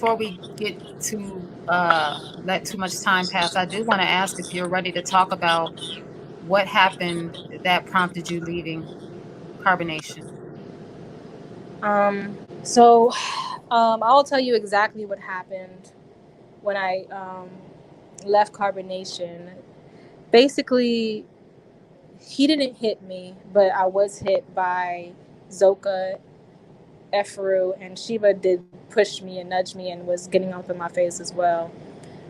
before we get to let too much time pass, I do want to ask if you're ready to talk about what happened that prompted you leaving Carbonation. So I'll tell you exactly what happened when I left Carbonation. Basically, he didn't hit me, but I was hit by Zoka, Efru, and Shiva did push me and nudge me and was getting up in my face as well.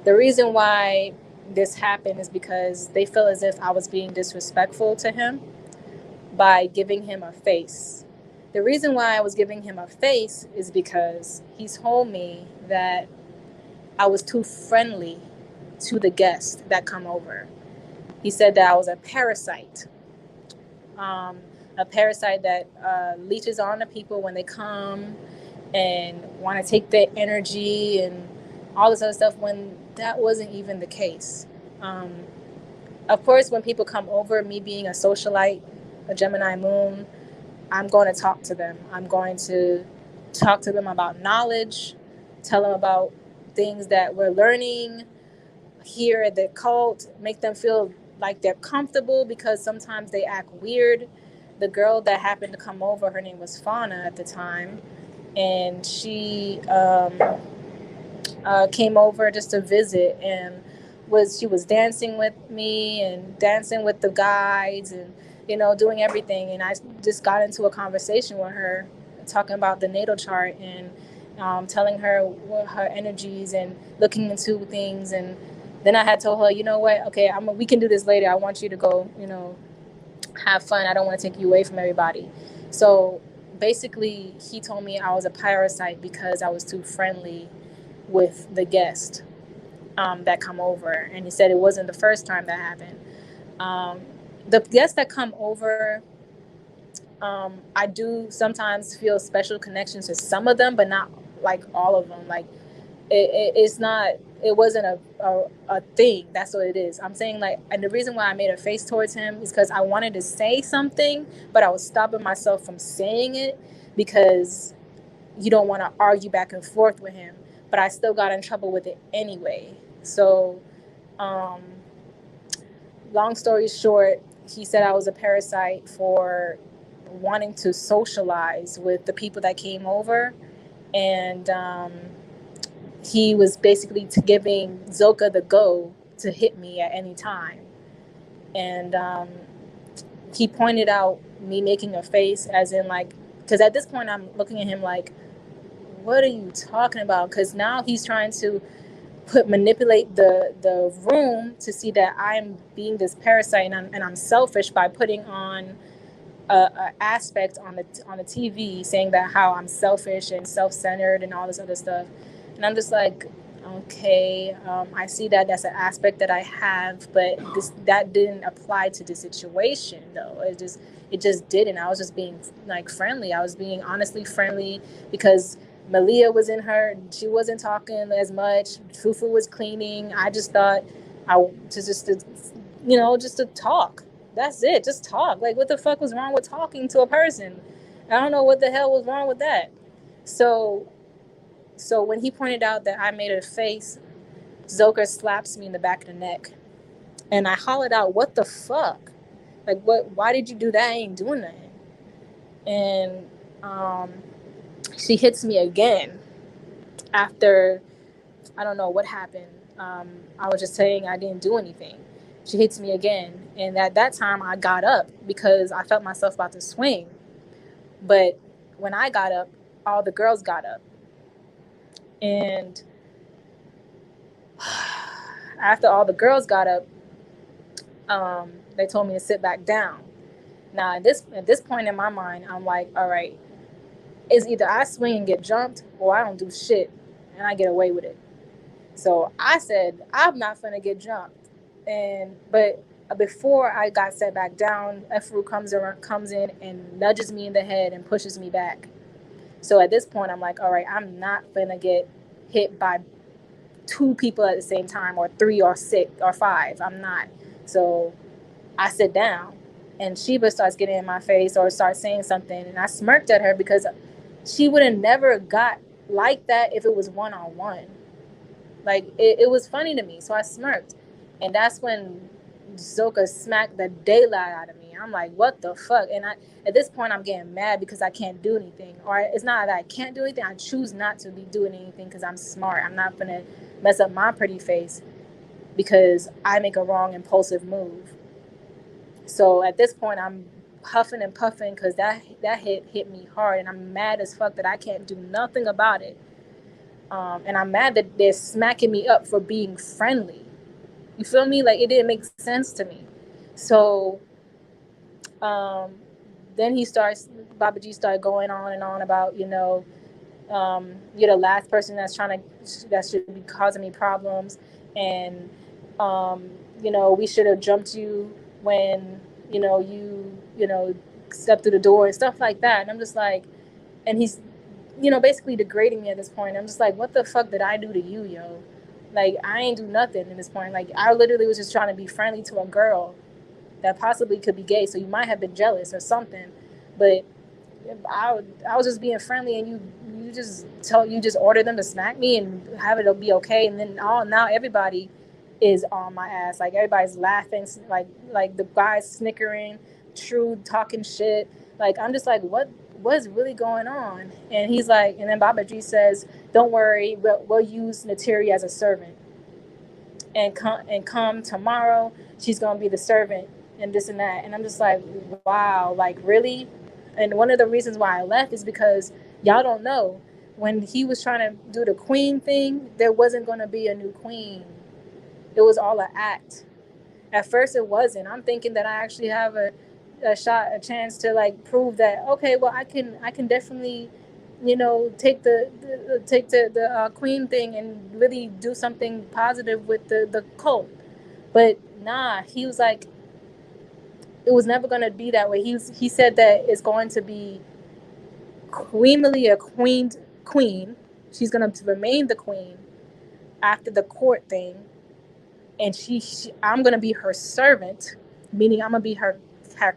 The reason why this happened is because they feel as if I was being disrespectful to him by giving him a face. The reason why I was giving him a face is because he told me that I was too friendly to the guests that come over. He said that I was um, a parasite that leeches on the people when they come and want to take their energy and all this other stuff when that wasn't even the case. Um, of course, when people come over, me being a socialite, a Gemini moon, I'm going to talk to them. I'm going to talk to them about knowledge, tell them about things that we're learning here at the cult, make them feel like they're comfortable because sometimes they act weird. The girl that happened to come over, her name was Fauna at the time, and she came over just to visit and she was dancing with me and dancing with the guides and doing everything. And I just got into a conversation with her talking about the natal chart and telling her what her energies and looking into things. And then I had told her, you know what, okay, we can do this later. I want you to go, have fun. I don't want to take you away from everybody. So basically he told me I was a parasite because I was too friendly with the guest that come over. And he said it wasn't the first time that happened. um, the guests that come over, I do sometimes feel special connections with some of them, but not like all of them. Like it's not, it wasn't a thing. That's what it is. I'm saying, like, and the reason why I made a face towards him is because I wanted to say something, but I was stopping myself from saying it because you don't want to argue back and forth with him. But I still got in trouble with it anyway. So, um, long story short, he said I was a parasite for wanting to socialize with the people that came over. And he was basically giving Zoka the go to hit me at any time. And he pointed out me making a face, as in, like, because at this point I'm looking at him like, what are you talking about? Because now he's trying to manipulate the room to see that I'm being this parasite and I'm selfish by putting on a aspect on the TV saying that how I'm selfish and self-centered and all this other stuff. And I'm just like, okay, I see that that's an aspect that I have, but that didn't apply to the situation though. It just didn't. I was just being like friendly. I was being honestly friendly because Malia was in her. She wasn't talking as much. Fufu was cleaning. I just thought just to talk. That's it. Just talk. Like, what the fuck was wrong with talking to a person? I don't know what the hell was wrong with that. So, so when he pointed out that I made a face, Zoker slaps me in the back of the neck, and I hollered out, "What the fuck? Like, what? Why did you do that? I ain't doing nothing." And um, she hits me again after I don't know what happened. I was just saying I didn't do anything. She hits me again, and at that time I got up because I felt myself about to swing. But when I got up, all the girls got up, and after all the girls got up, they told me to sit back down. Now at this point in my mind, I'm like, all right, it's either I swing and get jumped, or I don't do shit and I get away with it. So I said, I'm not gonna get jumped. But before I got set back down, Efru comes in and nudges me in the head and pushes me back. So at this point, I'm like, all right, I'm not gonna get hit by two people at the same time, or three, or six, or five. I'm not. So I sit down, and Sheba starts getting in my face or starts saying something, and I smirked at her because she would have never got like that if it was one-on-one. Like it was funny to me, so I smirked, and that's when Zoka smacked the daylight out of me. I'm like, what the fuck? And at this point I'm getting mad because I can't do anything, or it's not that I can't do anything. I choose not to be doing anything because I'm smart. I'm not gonna mess up my pretty face because I make a wrong impulsive move. So at this point I'm huffing and puffing because that hit me hard, and I'm mad as fuck that I can't do nothing about it. And I'm mad that they're smacking me up for being friendly. You feel me? Like, it didn't make sense to me. So um, then Baba G started going on and on about, you're the last person that should be causing me problems. And, we should have jumped you when, you stepped through the door and stuff like that. And I'm just like, and he's, basically degrading me at this point. I'm just like, what the fuck did I do to you, yo? Like, I ain't do nothing at this point. Like, I literally was just trying to be friendly to a girl that possibly could be gay. So you might have been jealous or something. But I was just being friendly, and you just order them to smack me and have it be okay. And then now everybody is on my ass. Like, everybody's laughing, like the guys snickering, True talking shit. Like, I'm just like, what's really going on? And he's like, and then Baba G says, don't worry, we'll use Nateri as a servant, and come tomorrow, she's gonna be the servant, and this and that. And I'm just like, wow, like, really? And one of the reasons why I left is because y'all don't know, when he was trying to do the queen thing, there wasn't going to be a new queen. It was all an act. At first it wasn't. I'm thinking that I actually have a chance to, like, prove that, okay, well, I can definitely, take the queen thing and really do something positive with the cult. But nah, he was like, it was never going to be that way. He said that it's going to be Queen Malia, queen. She's going to remain the queen after the court thing, and I'm going to be her servant, meaning I'm going to be her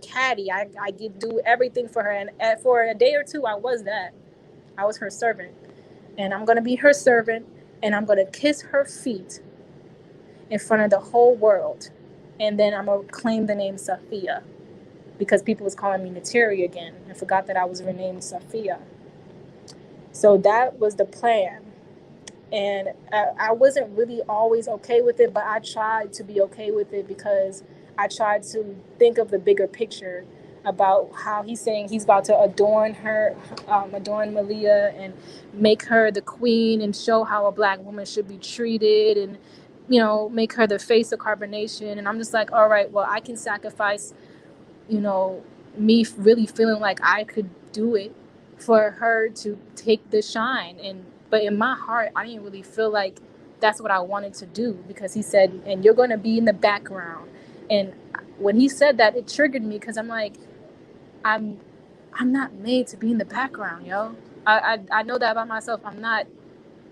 caddy. I do everything for her, and for a day or two I was her servant, and I'm going to be her servant, and I'm going to kiss her feet in front of the whole world, and then I'm going to claim the name Safiya, because people was calling me Nateri again and forgot that I was renamed Safiya. So that was the plan. And I wasn't really always okay with it, but I tried to be okay with it because I tried to think of the bigger picture about how he's saying he's about to adorn Malia, and make her the queen, and show how a black woman should be treated, and, make her the face of carbonation. And I'm just like, all right, well, I can sacrifice, me really feeling like I could do it for her to take the shine. But in my heart, I didn't really feel like that's what I wanted to do, because he said, and you're going to be in the background. And when he said that, it triggered me, because I'm like, I'm not made to be in the background, yo. I know that about myself. I'm not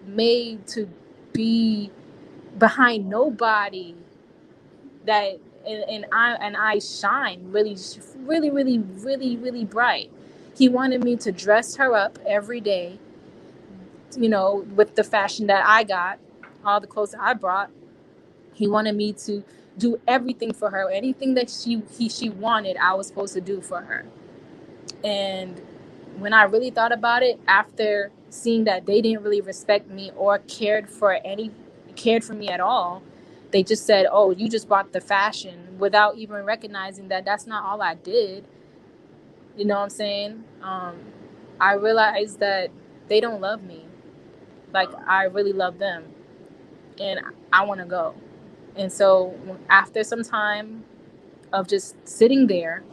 made to be behind nobody. That and I shine really, really, really, really, really bright. He wanted me to dress her up every day, with the fashion that I got, all the clothes that I brought. He wanted me to do everything for her. Anything that she wanted, I was supposed to do for her. And when I really thought about it, after seeing that they didn't really respect me or cared for me at all, they just said, oh, you just bought the fashion, without even recognizing that that's not all I did. You know what I'm saying? I realized that they don't love me like I really love them, and I want to go. And so after some time of just sitting there,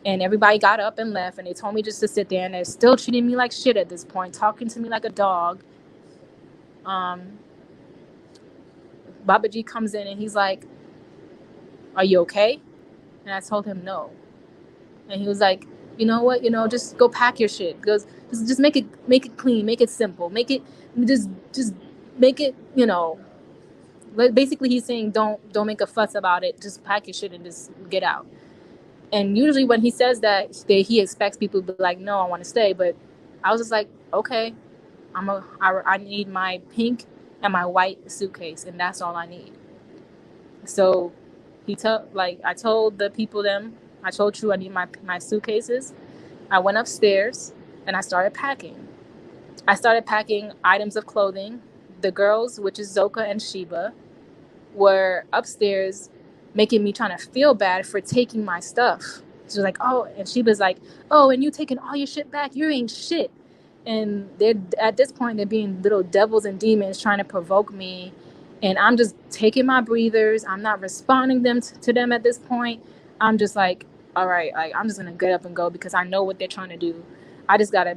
and everybody got up and left, and they told me just to sit there, and they're still treating me like shit at this point, talking to me like a dog. Baba G comes in, and he's like, are you okay? And I told him no. And he was like, you know what, just go pack your shit. Goes, just make it clean, make it simple, just make it, basically he's saying, don't make a fuss about it, just pack your shit and just get out. And usually when he says that, he expects people to be like, no, I want to stay. But I was just like, okay, I need my pink and my white suitcase, and that's all I need. So I told the people them, I told True I need my suitcases. I went upstairs and I started packing. I started packing items of clothing. The girls, which is Zoka and Sheba, were upstairs making me trying to feel bad for taking my stuff. She was like, oh, and Sheba's like, oh, and you taking all your shit back? You ain't shit. And they're at this point they're being little devils and demons trying to provoke me, and I'm just taking my breathers. I'm not responding to them at this point. I'm just like, all right, like I'm just gonna get up and go because I know what they're trying to do. I just gotta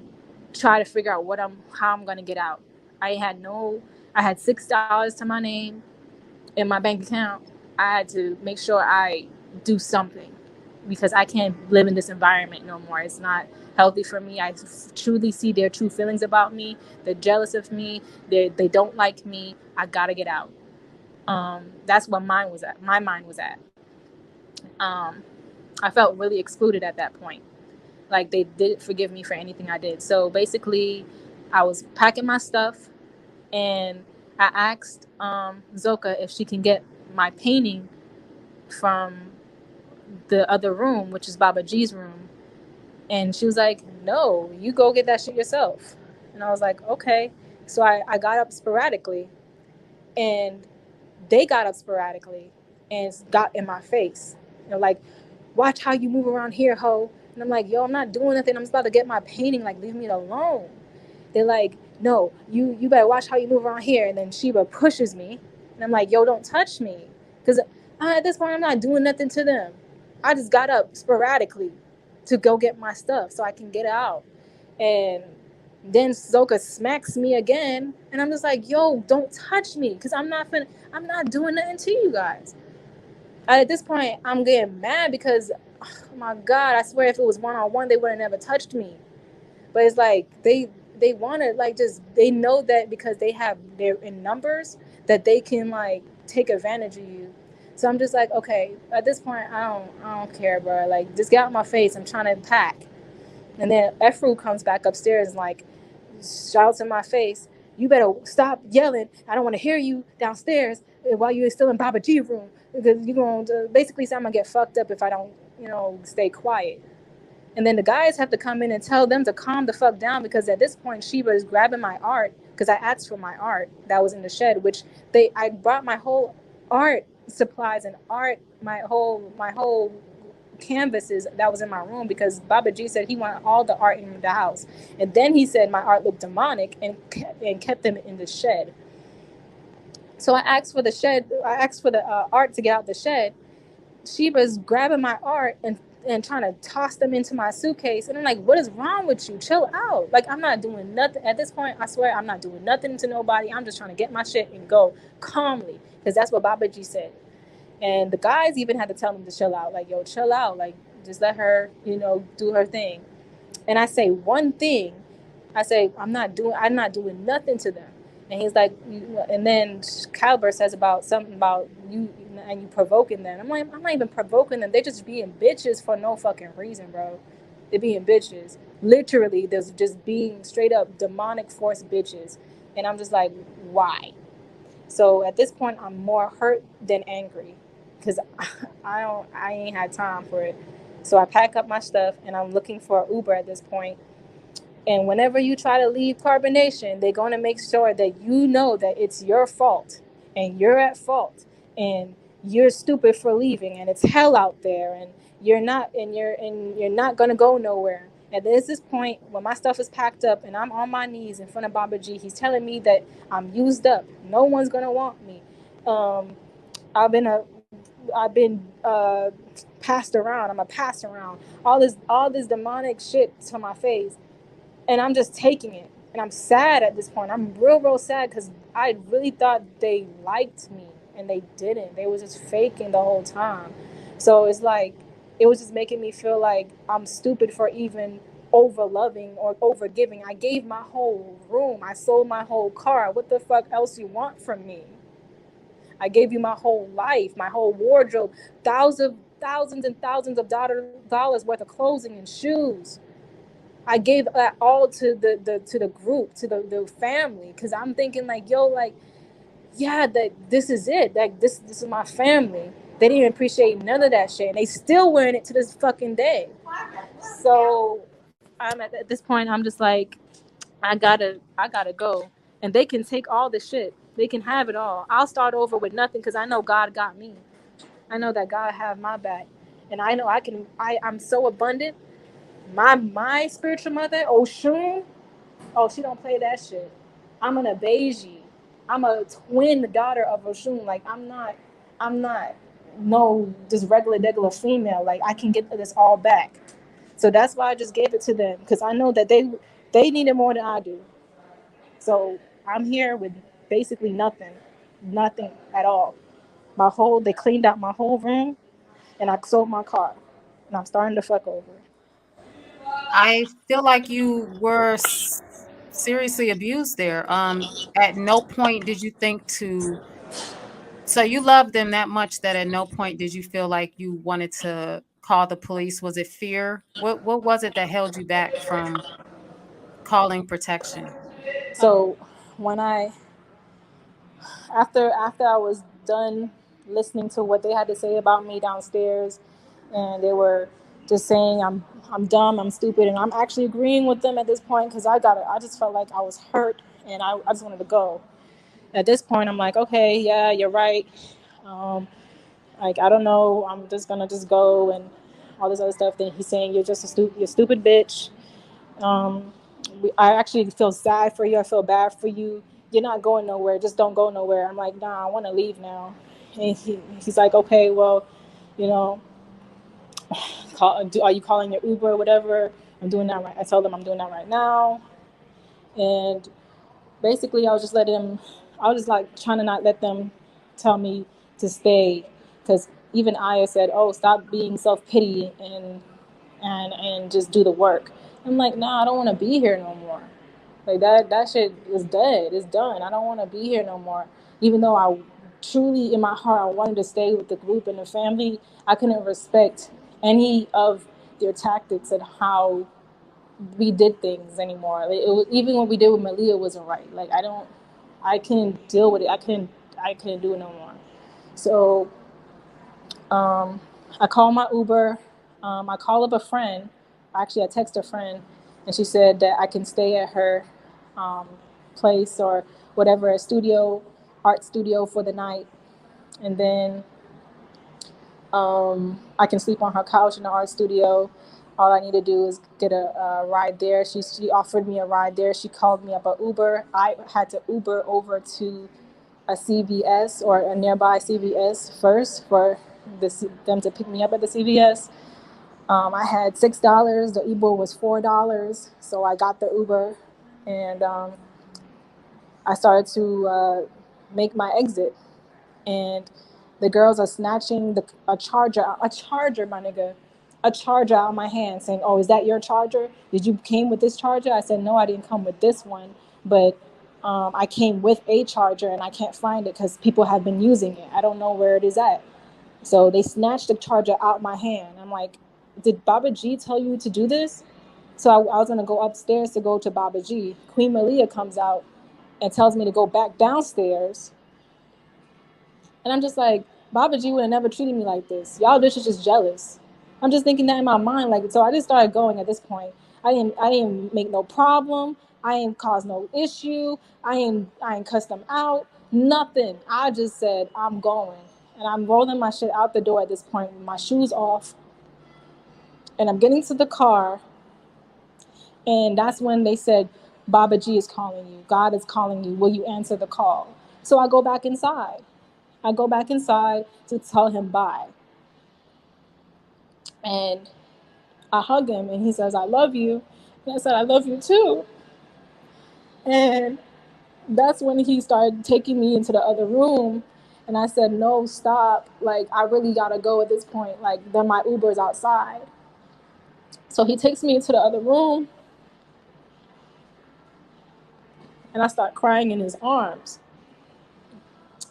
try to figure out how I'm gonna get out. I had $6 to my name in my bank account. I had to make sure I do something because I can't live in this environment no more. It's not healthy for me. I truly see their true feelings about me. They're jealous of me. They don't like me. I gotta get out. That's what mine was at. My mind was at. Um, I felt really excluded at that point. Like they didn't forgive me for anything I did. So basically, I was packing my stuff, and I asked Zoka if she can get my painting from the other room, which is Baba G's room. And she was like, no, you go get that shit yourself. And I was like, okay. So I got up sporadically, and they got up sporadically and got in my face. Like, watch how you move around here, ho. And I'm like, yo, I'm not doing nothing. I'm just about to get my painting. Like, leave me alone. They're like, no, you better watch how you move around here. And then Sheba pushes me. And I'm like, yo, don't touch me. Because at this point, I'm not doing nothing to them. I just got up sporadically to go get my stuff so I can get out. And then Zoka smacks me again. And I'm just like, yo, don't touch me. Because I'm not doing nothing to you guys. At this point, I'm getting mad because, oh my God, I swear if it was one-on-one, they would have never touched me. But it's like they want to like just they know that because they're in numbers that they can like take advantage of you. So I'm just like, okay, at this point I don't care, bro. Like just get out of my face. I'm trying to pack. And then Efru comes back upstairs and like shouts in my face, you better stop yelling. I don't want to hear you downstairs while you're still in Baba G room because you're going to basically say I'm gonna get fucked up if I don't, stay quiet. And then the guys have to come in and tell them to calm the fuck down because at this point Sheba is grabbing my art because I asked for my art that was in the shed, which I brought my whole art supplies and art, my whole canvases that was in my room because Baba G said he wanted all the art in the house. And then he said my art looked demonic and kept them in the shed. So I asked for the art to get out the shed. Sheba's grabbing my art and trying to toss them into my suitcase. And I'm like, what is wrong with you? Chill out. Like, I'm not doing nothing. At this point, I swear, I'm not doing nothing to nobody. I'm just trying to get my shit and go calmly. Because that's what Baba G said. And the guys even had to tell them to chill out. Like, yo, chill out. Like, just let her, do her thing. And I say one thing. I say, I'm not doing nothing to them. And he's like, and then Caliber says something about you and you provoking them. I'm like, I'm not even provoking them. They're just being bitches for no fucking reason, bro. They're being bitches. Literally, they're just being straight up demonic force bitches. And I'm just like, why? So at this point, I'm more hurt than angry because I ain't had time for it. So I pack up my stuff and I'm looking for an Uber at this point. And whenever you try to leave Carbonation, they're going to make sure that you know that it's your fault and you're at fault and you're stupid for leaving and it's hell out there and you're not going to go nowhere. And there's this point when my stuff is packed up and I'm on my knees in front of Baba G. He's telling me that I'm used up. No one's going to want me. I've been passed around. I'm a pass around. All this demonic shit to my face. And I'm just taking it. And I'm sad at this point. I'm real sad because I really thought they liked me. And they didn't. They was just faking the whole time. So it's like, it was just making me feel like I'm stupid for even over loving or over giving. I gave my whole room. I sold my whole car. What the fuck else you want from me? I gave you my whole life, my whole wardrobe, thousands and thousands of dollars worth of clothing and shoes. I gave that all to the group, to the family, because I'm thinking like, yo, like, yeah, that this is it. Like this is my family. They didn't even appreciate none of that shit, and they still wearing it to this fucking day. So I'm at this point. I'm just like, I gotta go, and they can take all the shit. They can have it all. I'll start over with nothing because I know God got me. I know that God have my back, and I know I can. I'm so abundant. My spiritual mother, Oshun, oh, she don't play that shit. I'm an Abeji. I'm a twin daughter of Oshun. Like I'm not no just regular female. Like I can get this all back. So that's why I just gave it to them because I know that they need it more than I do. So I'm here with basically nothing at all. They cleaned out my whole room, and I sold my car, and I'm starting to fuck over. I feel like you were seriously abused there. At no point did you think to, so you loved them that much that at no point did you feel like you wanted to call the police? Was it fear? What was it that held you back from calling protection? So when I after I was done listening to what they had to say about me downstairs, and they were just saying I'm dumb, I'm stupid, and I'm actually agreeing with them at this point because I just felt like I was hurt, and I just wanted to go. At this point, I'm like, okay, yeah, you're right. Um, like I don't know, I'm just gonna just go and all this other stuff. Then he's saying you're a stupid bitch. Um, I actually feel sad for you. I feel bad for you. You're not going nowhere. Just don't go nowhere. I'm like, nah, I want to leave now. And he's like, okay, well, you know, are you calling your Uber or whatever? I'm doing that right. I told them I'm doing that right now. And basically, I was just like trying to not let them tell me to stay. Because even Aya said, oh, stop being self pity and just do the work. I'm like, nah, I don't want to be here no more. Like that shit is dead. It's done. I don't want to be here no more. Even though I truly in my heart I wanted to stay with the group and the family, I couldn't respect any of their tactics and how we did things anymore. Like, even what we did with Malia wasn't right. Like I couldn't deal with it. I couldn't do it no more. So um, I call my Uber. I call up a friend. Actually, I text a friend, and she said that I can stay at her um, place or whatever, art studio for the night, and then I can sleep on her couch in the art studio. All I need to do is get a ride there. She offered me a ride there. She called me up a Uber. I had to Uber over to a CVS or a nearby CVS first for them to pick me up at the CVS. I had $6. The Uber was $4, so I got the Uber, and I started to make my exit. And the girls are snatching a charger, my nigga, a charger out of my hand, saying, "Oh, is that your charger? Did you came with this charger?" I said, "No, I didn't come with this one, but I came with a charger, and I can't find it because people have been using it. I don't know where it is at." So they snatched the charger out my hand. I'm like, "Did Baba G tell you to do this?" So I was gonna go upstairs to go to Baba G. Queen Malia comes out and tells me to go back downstairs, and I'm just like, Baba G would have never treated me like this. Y'all bitches just jealous. I'm just thinking that in my mind. Like, so I just started going at this point. I didn't make no problem. I ain't cause no issue. I ain't cussed them out. Nothing. I just said, I'm going. And I'm rolling my shit out the door at this point with my shoes off. And I'm getting to the car. And that's when they said, Baba G is calling you. God is calling you. Will you answer the call? So I go back inside. I go back inside to tell him bye. And I hug him and he says, I love you. And I said, I love you too. And that's when he started taking me into the other room. And I said, no, stop. Like, I really got to go at this point. Like, then my Uber's outside. So he takes me into the other room and I start crying in his arms.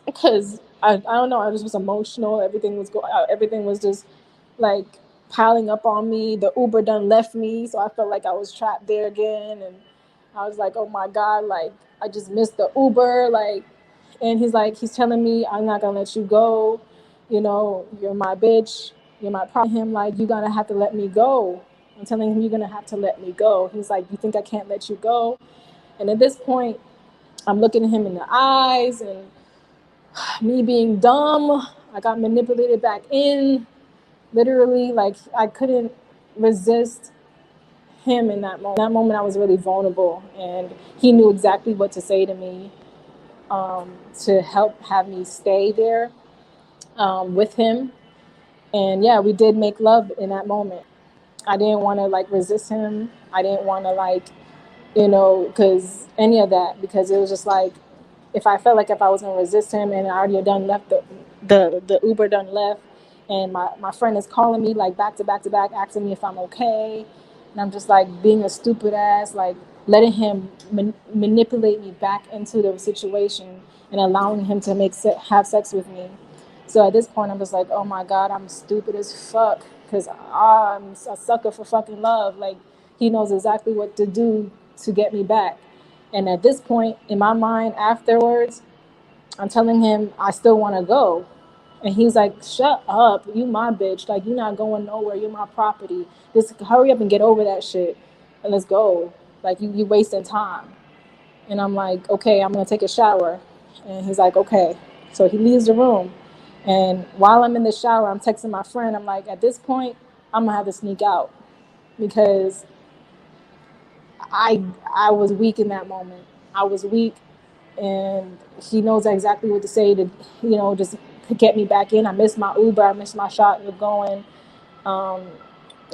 Because I don't know, I just was emotional. Everything was just like, piling up on me. The Uber done left me, so I felt like I was trapped there again. And I was like, oh my God, like I just missed the Uber. Like, and he's telling me, I'm not gonna let you go. You know, you're my bitch. You're my problem. Him like, you're gonna have to let me go. I'm telling him, you're gonna have to let me go. He's like, you think I can't let you go? And at this point, I'm looking at him in the eyes, and me being dumb, I got manipulated back in. Literally, like I couldn't resist him in that moment. In that moment, I was really vulnerable, and he knew exactly what to say to me, to help have me stay there, with him. And yeah, we did make love in that moment. I didn't want to like resist him. I didn't want to like, because any of that, because it was just like, if I felt like if I was gonna resist him and I already had done left the Uber done left, and my friend is calling me like back to back to back, asking me if I'm okay, and I'm just like being a stupid ass, like letting him manipulate me back into the situation and allowing him to have sex with me. So at this point, I'm just like, oh my God, I'm stupid as fuck because I'm a sucker for fucking love. Like, he knows exactly what to do to get me back. And at this point, in my mind, afterwards, I'm telling him I still want to go. And he's like, shut up. You my bitch. Like, you're not going nowhere. You're my property. Just hurry up and get over that shit and let's go. Like, you wasting time. And I'm like, okay, I'm going to take a shower. And he's like, okay. So he leaves the room. And while I'm in the shower, I'm texting my friend. I'm like, at this point, I'm going to have to sneak out because I was weak in that moment. I was weak, and he knows exactly what to say to, just get me back in. I missed my Uber. I missed my shot of going. Um,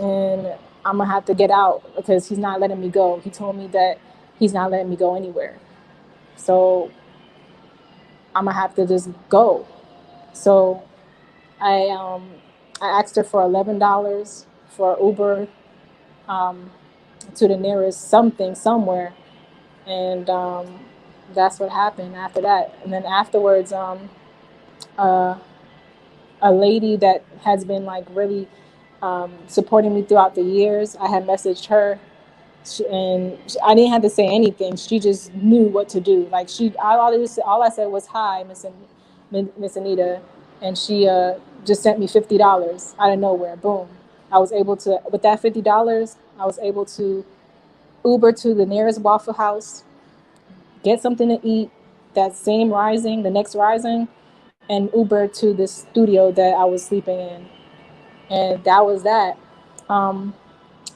and I'm going to have to get out because he's not letting me go. He told me that he's not letting me go anywhere. So I'm gonna have to just go. So I um, I asked her for $11 for Uber, um, to the nearest something somewhere, and that's what happened after that. And then afterwards, uh, a lady that has been like really, supporting me throughout the years, I had messaged her. I didn't have to say anything. She just knew what to do. Like all I said was hi, Miss Anita, and she just sent me $50 out of nowhere. Boom! I was able to, with that $50, I was able to Uber to the nearest Waffle House, get something to eat. That same rising, the next rising, and Uber to the studio that I was sleeping in, and that was that. Um,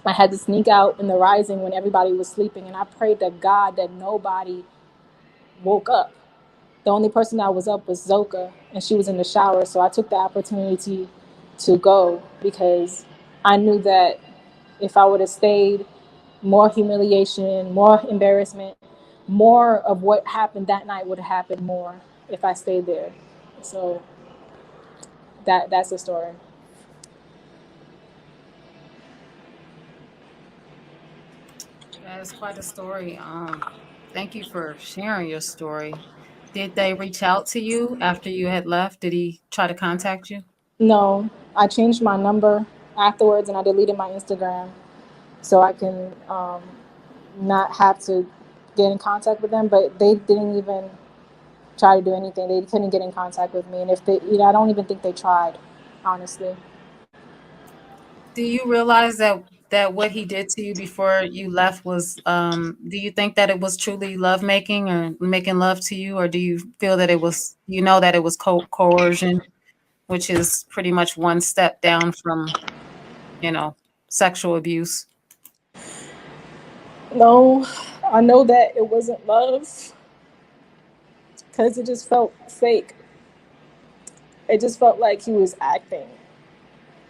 I had to sneak out in the rising when everybody was sleeping, and I prayed to God that nobody woke up. The only person that was up was Zoka, and she was in the shower. So I took the opportunity to go because I knew that if I would have stayed, more humiliation, more embarrassment, more of what happened that night would have happened more if I stayed there. So that's the story. That is quite a story. Thank you for sharing your story. Did they reach out to you after you had left? Did he try to contact you? No, I changed my number afterwards, and I deleted my Instagram so I can, not have to get in contact with them. But they didn't even try to do anything. They couldn't get in contact with me, and if they, I don't even think they tried, honestly. Do you realize that what he did to you before you left was do you think that it was truly love making or making love to you, or do you feel that it was, that it was coercion, which is pretty much one step down from, you know, sexual abuse? No, I know that it wasn't love because it just felt fake. It just felt like he was acting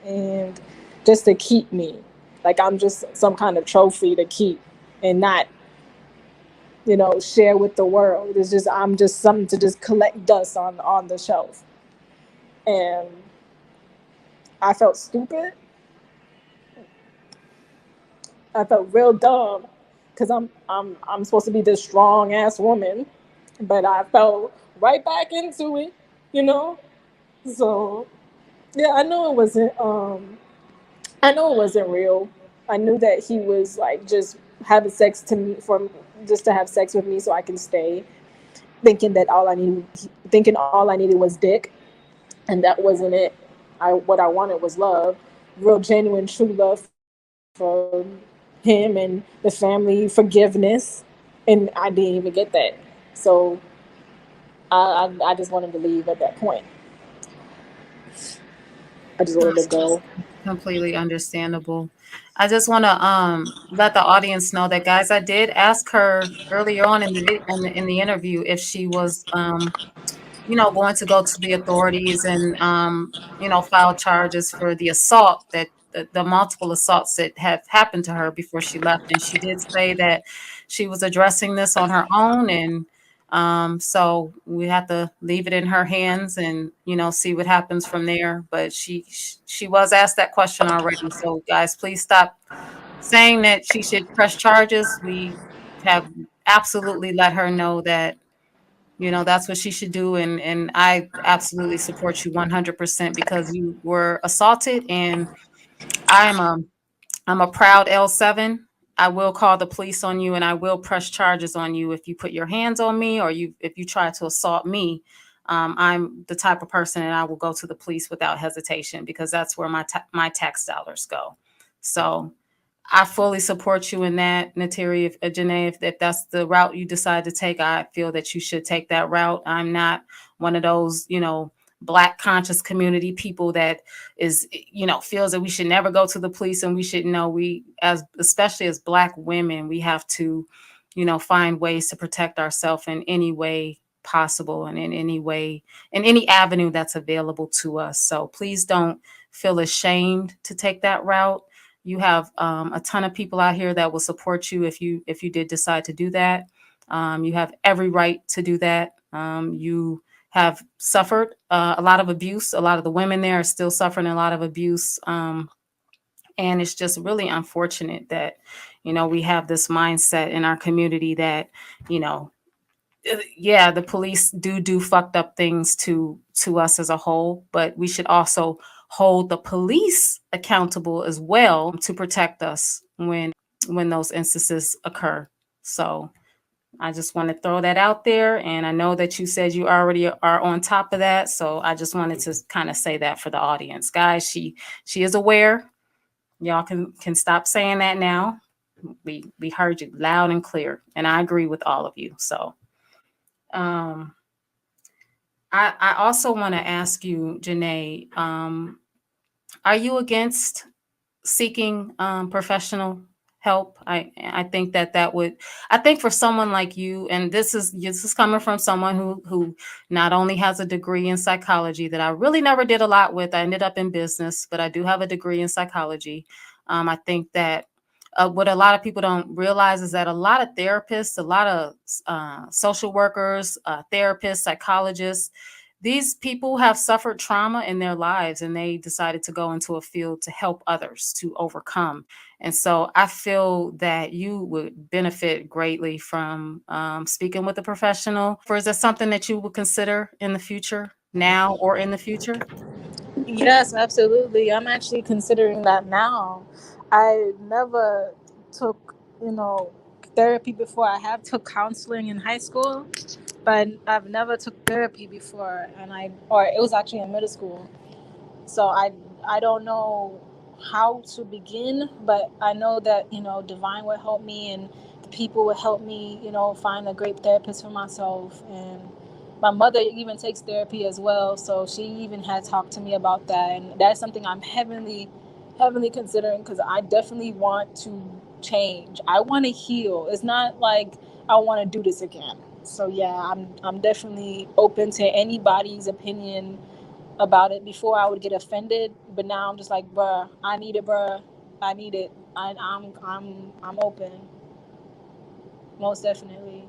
and just to keep me, like I'm just some kind of trophy to keep and not, share with the world. It's just I'm just something to just collect dust on the shelf. And I felt stupid. I felt real dumb because I'm supposed to be this strong ass woman, but I fell right back into it, you know. So yeah, I know it wasn't. I know it wasn't real. I knew that he was like just having sex to me for just to have sex with me so I can stay, thinking all I needed was dick, and that wasn't it. I What I wanted was love, real genuine true love from him and the family, forgiveness, and I didn't even get that. So I just wanted to leave at that point. I just wanted to go. Completely understandable. I just want to let the audience know that, guys, I did ask her earlier on in the interview if she was going to go to the authorities and file charges for the assault that the multiple assaults that have happened to her before she left. And she did say that she was addressing this on her own, and so we have to leave it in her hands and see what happens from there. But she was asked that question already. So guys, please stop saying that she should press charges. We have absolutely let her know that that's what she should do. And I absolutely support you 100% because you were assaulted, and I'm a I'm a proud L7. I will call the police on you, and I will press charges on you if you put your hands on me, or if you try to assault me. I'm the type of person that I will go to the police without hesitation because that's where my tax dollars go. So I fully support you in that, Nateri. Janae, if that's the route you decide to take, I feel that you should take that route. I'm not one of those, Black conscious community people that feels that we should never go to the police, and we should know especially as Black women, we have to, find ways to protect ourselves in any way possible and in any way, in any avenue that's available to us. So please don't feel ashamed to take that route. You have a ton of people out here that will support you if you did decide to do that. You have every right to do that. You have suffered a lot of abuse. A lot of the women there are still suffering a lot of abuse. And it's just really unfortunate that, we have this mindset in our community that, you know, yeah, the police do fucked up things to us as a whole, but we should also hold the police accountable as well to protect us when those instances occur. So I just want to throw that out there, and I know that you said you already are on top of that, so I just wanted to kind of say that for the audience, guys. She is aware. Y'all can stop saying that now. We heard you loud and clear, and I agree with all of you. So um I also want to ask you, Janae, are you against seeking professional help? I think that would, I think for someone like you, and this is coming from someone who not only has a degree in psychology that I really never did a lot with. I ended up in business, but I do have a degree in psychology. I think that what a lot of people don't realize is that a lot of therapists, a lot of social workers, therapists, psychologists, these people have suffered trauma in their lives, and they decided to go into a field to help others to overcome. And so I feel that you would benefit greatly from speaking with a professional. For Is that something that you would consider in the future, now or in the future? Yes, absolutely. I'm actually considering that now. I never took, therapy before. I have took counseling in high school, but I've never took therapy before, or it was actually in middle school. So I don't know how to begin, but I know that divine will help me, and the people will help me find a great therapist for myself. And my mother even takes therapy as well, so she even had talked to me about that, and that's something I'm heavily considering, because I definitely want to change. I want to heal. It's not like I want to do this again. So yeah, I'm definitely open to anybody's opinion about it. Before I would get offended, but now I'm just like, bruh, I need it, bruh. I need it. I'm open, most definitely.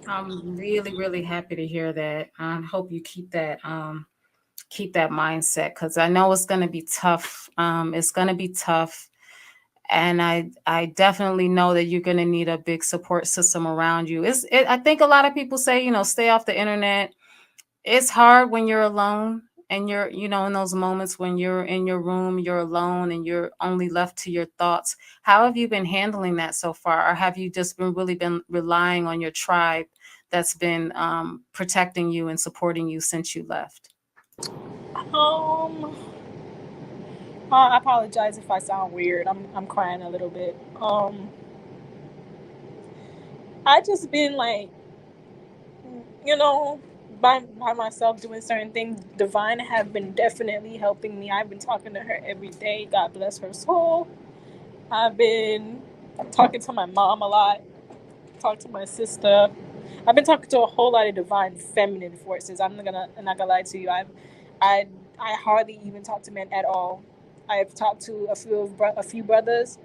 I'm really, really happy to hear that. I hope you keep that mindset, because I know it's going to be tough. It's going to be tough, and I definitely know that you're going to need a big support system around you. I think a lot of people say, stay off the internet. It's hard when you're alone. And you're, in those moments when you're in your room, you're alone and you're only left to your thoughts, how have you been handling that so far? Or have you just been relying on your tribe that's been protecting you and supporting you since you left? Um, I apologize if I sound weird. I'm crying a little bit. I just been like, you know, by myself doing certain things. Divine have been definitely helping me. I've been talking to her every day. God bless her soul. I've been talking to my mom a lot. Talk to my sister. I've been talking to a whole lot of divine feminine forces. I'm not gonna lie to you. I I hardly even talk to men at all. I've talked to a few brothers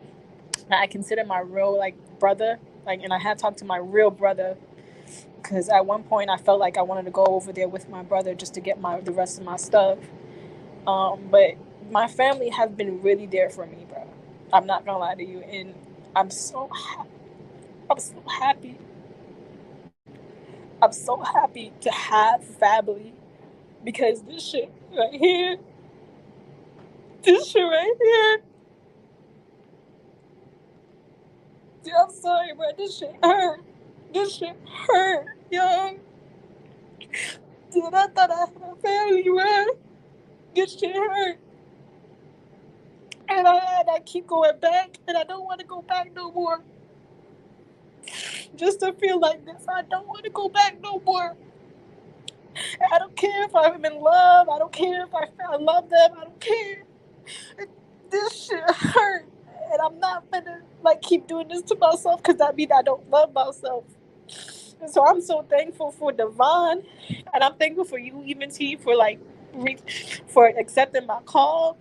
that I consider my real like brother. Like, and I have talked to my real brother because at one point I felt like I wanted to go over there with my brother just to get the rest of my stuff. But my family have been really there for me, bro. I'm not gonna lie to you, and I'm so I'm so happy. I'm so happy to have family because this shit right here. Dude, I'm sorry, bro. This shit hurt. This shit hurt, yo. Dude, I thought I had a family, bro. This shit hurt. And I keep going back, and I don't want to go back no more. Just to feel like this, I don't want to go back no more. I don't care if I'm in love. I don't care if I love them. I don't care. This shit hurt, and I'm not gonna like keep doing this to myself because that means I don't love myself. And so I'm so thankful for Devon, and I'm thankful for you, even T, for like for accepting my call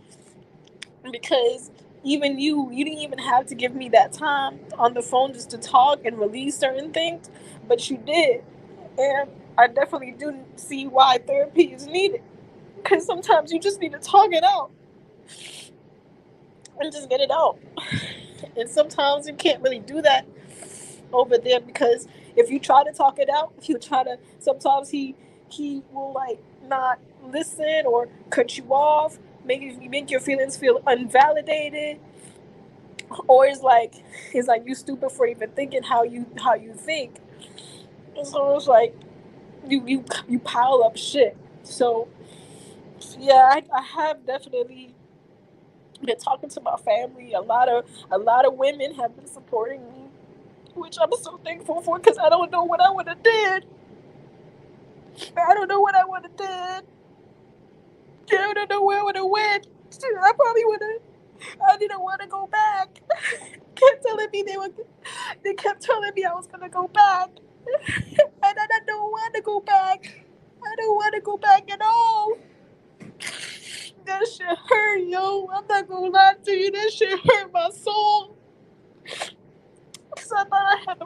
because even you didn't even have to give me that time on the phone just to talk and release certain things, but you did, and I definitely do see why therapy is needed because sometimes you just need to talk it out and just get it out. And sometimes you can't really do that over there because if you try to talk it out, if you try to, sometimes he will like not listen or cut you off, make your feelings feel unvalidated, or it's like you stupid for even thinking how you think. And so it's like you pile up shit. So yeah, I have definitely been talking to my family. A lot of women have been supporting me, which I'm so thankful for because I don't know what I would have did. I don't know what I would have did. I don't know where I would have went. I probably would have. I didn't want to go back. kept telling me they kept telling me I was gonna go back, and I don't want to go back. I don't want to go back at all. That shit hurt, yo. I'm not gonna lie to you. That shit hurt my soul. Cause I thought I had a.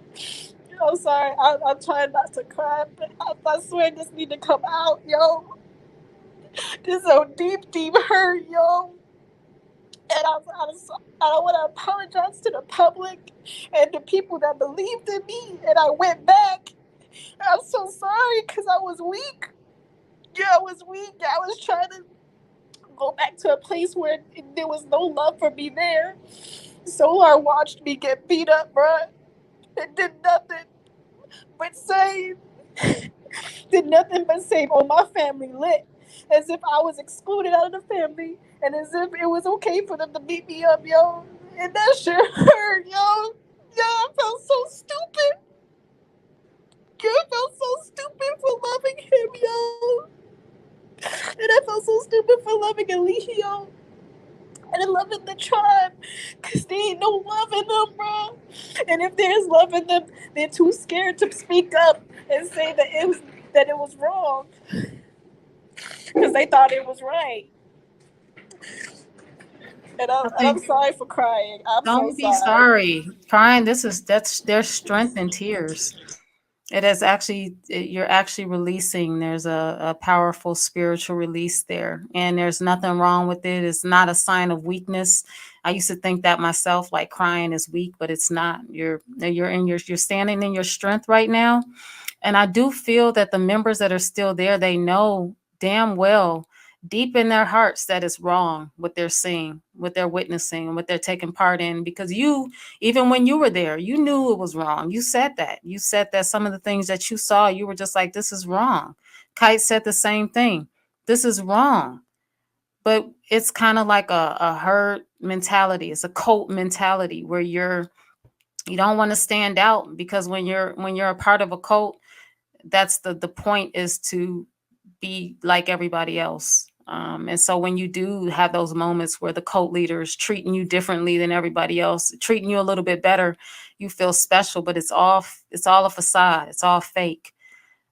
I'm sorry. I'm trying not to cry, but I swear this need to come out, yo. This so deep hurt, yo. And I want to apologize to the public and the people that believed in me. And I went back. I'm so sorry because I was weak. Yeah, I was weak. I was trying to go back to a place where there was no love for me there. Solar watched me get beat up, bruh. It did nothing but save. Did nothing but save on my family lit. As if I was excluded out of the family. And as if it was okay for them to beat me up, yo. And that shit hurt, yo. Yo, I felt so stupid. Yo, I felt so stupid for loving him, yo. And I felt so stupid for loving Eligio. And loving the tribe. Because they ain't no love in them, bro. And if there's love in them, they're too scared to speak up and say that it was wrong. Because they thought it was right. And I'm sorry for crying. I'm Don't so be sorry. sorry. Crying, that's there's strength in tears. It is actually, you're actually releasing. There's a powerful spiritual release there, and there's nothing wrong with it. It's not a sign of weakness. I used to think that myself, like crying is weak, but it's not. You're standing in your strength right now, and I do feel that the members that are still there, they know damn well deep in their hearts that it's wrong what they're seeing, what they're witnessing, and what they're taking part in. Because you, even when you were there, you knew it was wrong. You said that. You said that some of the things that you saw, you were just like, this is wrong. Kite said the same thing. This is wrong. But it's kind of like a herd mentality. It's a cult mentality where you don't want to stand out, because when you're a part of a cult, that's the point, is to be like everybody else. And so when you do have those moments where the cult leader is treating you differently than everybody else, treating you a little bit better, you feel special, but it's all a facade. It's all fake.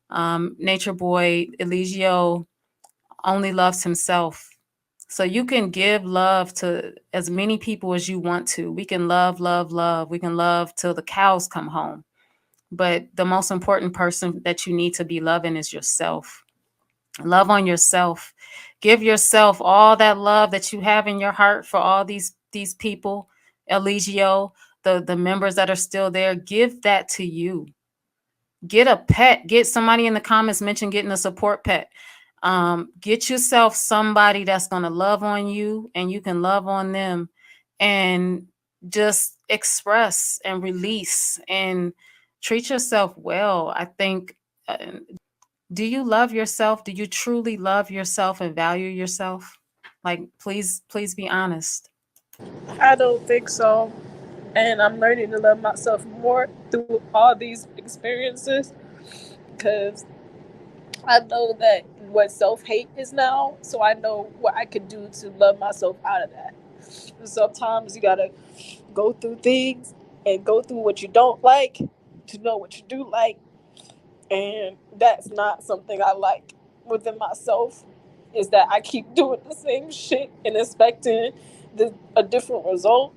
Nature Boy Eligio only loves himself. So you can give love to as many people as you want to. We can love, love, love. We can love till the cows come home. But the most important person that you need to be loving is yourself. Love on yourself. Give yourself all that love that you have in your heart for all these people. Eligio, the members that are still there, give that to you. Get a pet. Get somebody in the comments mention getting a support pet. Get yourself somebody that's going to love on you and you can love on them, and just express and release and treat yourself well. I think, uh, do you love yourself? Do you truly love yourself and value yourself? Like, please be honest. I don't think so. And I'm learning to love myself more through all these experiences, because I know that what self hate is now. So I know what I could do to love myself out of that. Sometimes you gotta go through things and go through what you don't like to know what you do like. And that's not something I like within myself, is that I keep doing the same shit and expecting a different result.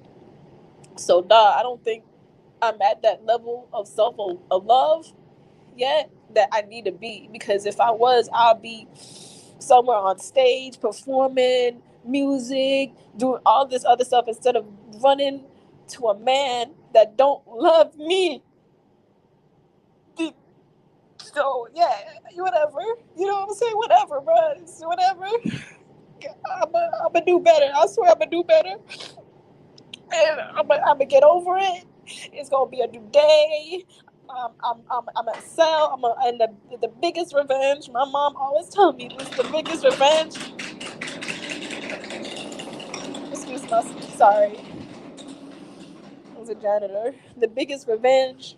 So nah, I don't think I'm at that level of self of love yet that I need to be, because if I was, I'll be somewhere on stage performing music, doing all this other stuff, instead of running to a man that don't love me. So yeah, whatever. You know what I'm saying? Whatever, bro. It's whatever. I'm gonna do better. I swear I'm gonna do better. And I'm gonna get over it. It's gonna be a new day. I'm at sell. And the biggest revenge. My mom always told me this: the biggest revenge. Excuse me. Sorry, I was a janitor. The biggest revenge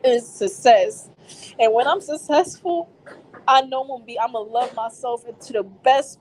is success. And when I'm successful, I know I'm gonna love myself into the best